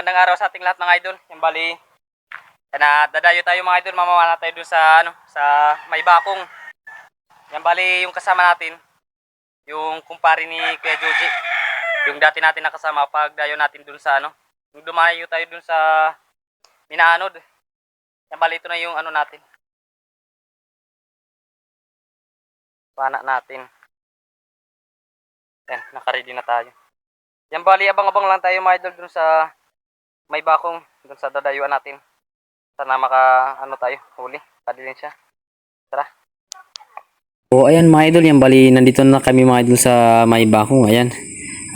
magandang araw sa ating lahat mga idol. Yung bali, dadayo tayo mga idol, mamamana tayo dun sa sa may bakong. Yan bali yung kasama natin, yung kumpare ni Kuya Joji. Yung dati natin nakasama pag dayo natin dun sa yung dumayo tayo dun sa Minaanod. Yan bali ito na yung natin. Pana natin. Yan, naka-ready na tayo. Yan bali, abang-abang lang tayo mga idol dun sa may bakong, dun sa dadayuan natin. Sana tayo, huli. Padilin siya. Tara. So ayan mga idol, yan bali nandito na kami mga idol sa may bakong. Ayan.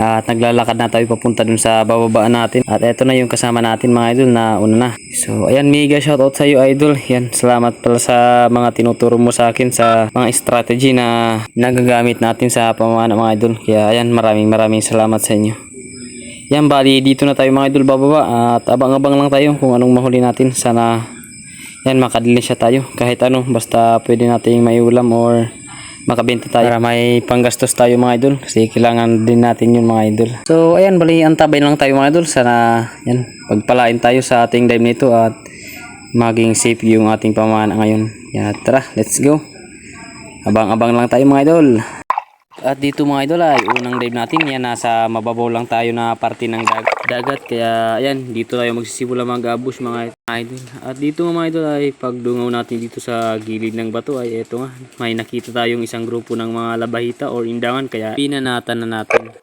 At naglalakad na tayo papunta dun sa bababaan natin. At eto na yung kasama natin mga idol na una na. So ayan, mega shoutout sa iyo idol. Yan, salamat pala sa mga tinuturo mo sa akin sa mga strategy na nagagamit natin sa pamamana mga idol. Kaya ayan, maraming salamat sa inyo. Yan bali, dito na tayo mga idol bababa. At abang-abang lang tayo kung anong mahuli natin. Sana yan, makadili siya tayo. Kahit basta pwede nating may ulam or makabenta tayo para may panggastos tayo mga idol, kasi kailangan din natin yun mga idol. So ayan, bali antabay lang tayo mga idol. Sana yan, pagpalain tayo sa ating dive nito at maging safe yung ating pamana ngayon. Yan, tara, let's go. Abang-abang lang tayo mga idol. At dito mga idol ay unang dive natin. Yan, nasa mababaw lang tayo na parte ng dagat. Kaya ayan, dito tayo magsisimula mag-ambush mga idol. At dito mga idol ay pagdungaw natin dito sa gilid ng bato ay eto nga. May nakita tayong isang grupo ng mga labahita or indangan. Kaya pinanatan na natin.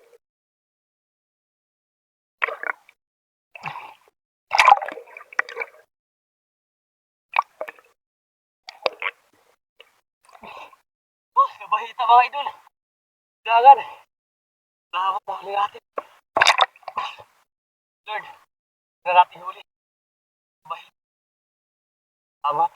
Labahita mga idol. Dagan. Salamat na huli natin. Lord, na natin huli. Labahita. Salamat.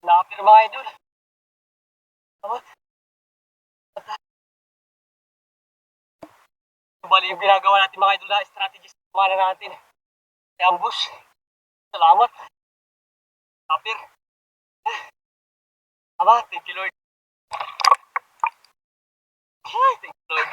Napir mga idol. Salamat. Bali yung ginagawa natin mga idol na strategies na pamana natin. Ambush. Salamat. Napir. Salamat. Thank you Lord. Thank you Lord.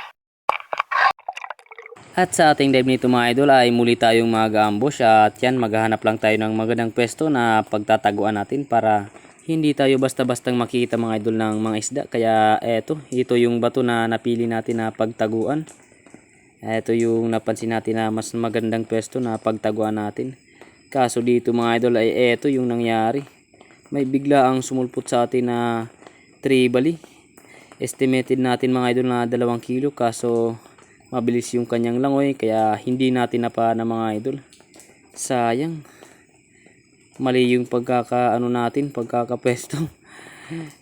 At sa ating dive nito mga idol ay muli tayong mag-ambush. At yan, maghahanap lang tayo ng magandang pwesto na pagtataguan natin para hindi tayo basta-bastang makikita mga idol ng mga isda. Kaya ito yung bato na napili natin na pagtaguan. Ito yung napansin natin na mas magandang pwesto na pagtaguan natin. Kaso dito mga idol ay ito yung nangyari. May bigla ang sumulpot sa atin na tribali. Estimated natin mga idol na 2 kilo, kaso mabilis yung kanyang langoy kaya hindi natin napa na mga idol. Sayang. Mali yung pagkakapwesto.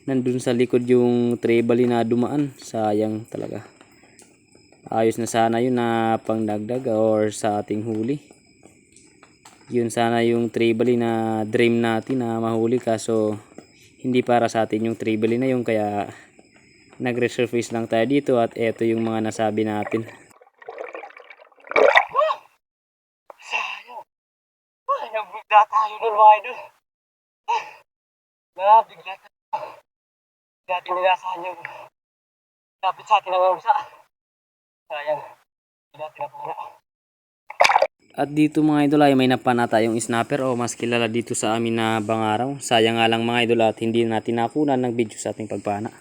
Nandun sa likod yung tribali na dumaan. Sayang talaga. Ayos na sana yun na pangdagdag or sa ating huli. Yun sana yung tribali na dream natin na mahuli, kaso Hindi para sa atin yung tribali na yung kaya nag-resurface lang tayo dito at eto yung mga nasabi natin. Sayang. Nabigla tayo nun mga idol. Nabigla tayo. Dati nilasahan yung lapit sa atin ang usa. Sayang. Hindi natin napuna. At dito mga idol ay may napana tayong snapper o mas kilala dito sa amin na bangaraw. Sayang nga lang mga idol at hindi natin nakunan ng video sa ating pagpana.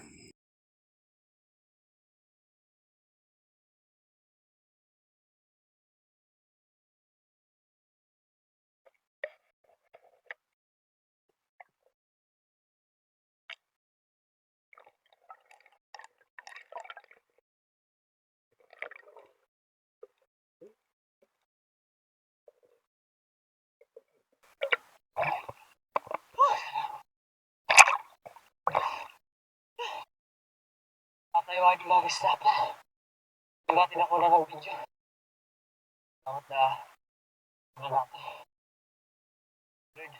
Tayo mga idol ng snap. Hindi natin nakunan ng video. Dapat na wala natin. Lord,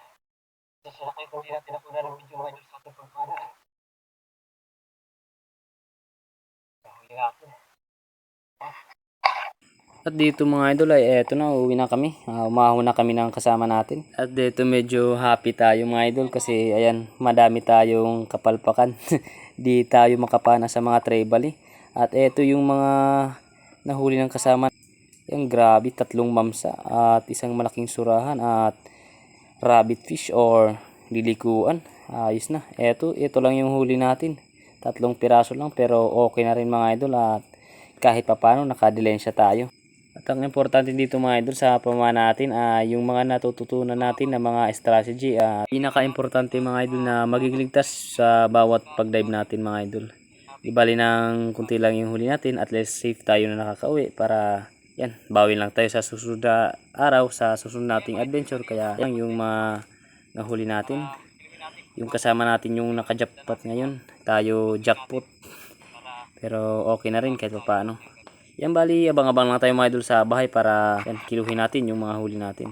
sasala kayo kung hindi natin nakunan ng video mga idol sa ating pagpana. Huli natin. At dito mga idol ay eto na, uuwi na kami. Umahon na kami ng kasama natin. At dito medyo happy tayo mga idol kasi ayan, madami tayong kapalpakan. Di tayo makapana sa mga tribali. At eto yung mga nahuli ng kasama. Yung grabe, 3 mamsa at isang malaking surahan at rabbit fish or lilikuan. Ayos na. Ito lang yung huli natin. 3 piraso lang pero okay na rin mga idol at kahit papano nakadilensya tayo. At ang importante dito mga idol sa pamana natin ay yung mga natututunan natin na mga strategy. Pinaka-importante mga idol na magigligtas sa bawat pag-dive natin mga idol. Di bali ng kunti lang yung huli natin, at least safe tayo na nakakauwi para yan, bawin lang tayo sa susunod na araw sa susunod nating adventure. Kaya yan yung mga nahuli natin. Yung kasama natin yung naka-jackpot ngayon, tayo jackpot. Pero okay na rin kahit pa paano. Yan bali, abang-abang lang tayo mga idol sa bahay para yan, kiluhin natin yung mga huli natin.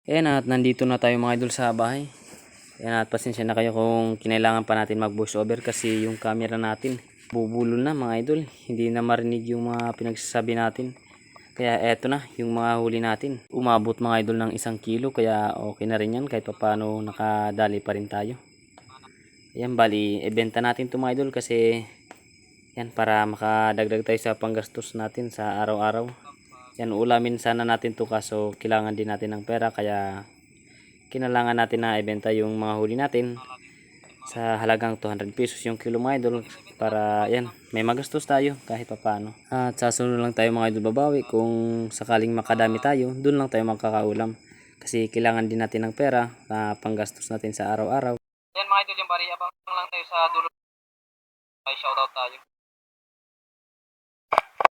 Ayan at nandito na tayo mga idol sa bahay. Ayan at pasensya na kayo kung kinailangan pa natin mag voice over kasi yung camera natin bubulol na mga idol. Hindi na marinig yung mga pinagsasabi natin. Kaya eto na yung mga huli natin. Umabot mga idol ng 1 kilo kaya okay na rin yan kahit pa paano nakadali pa rin tayo. Ayan bali, ibenta natin ito mga idol kasi yan, para makadagdag tayo sa panggastos natin sa araw-araw. Yan, ulamin sana natin to kaso kailangan din natin ng pera kaya kailangan natin na ibenta yung mga huli natin sa halagang 200 pesos yung kilo mga idol para yan, may magastos tayo kahit papano. At sa sunod lang tayo mga idol babawi kung sakaling makadami tayo, dun lang tayo magkakaulam kasi kailangan din natin ng pera na panggastos natin sa araw-araw. Yan mga idol, yung bari, abang lang tayo sa dulo. May shoutout tayo.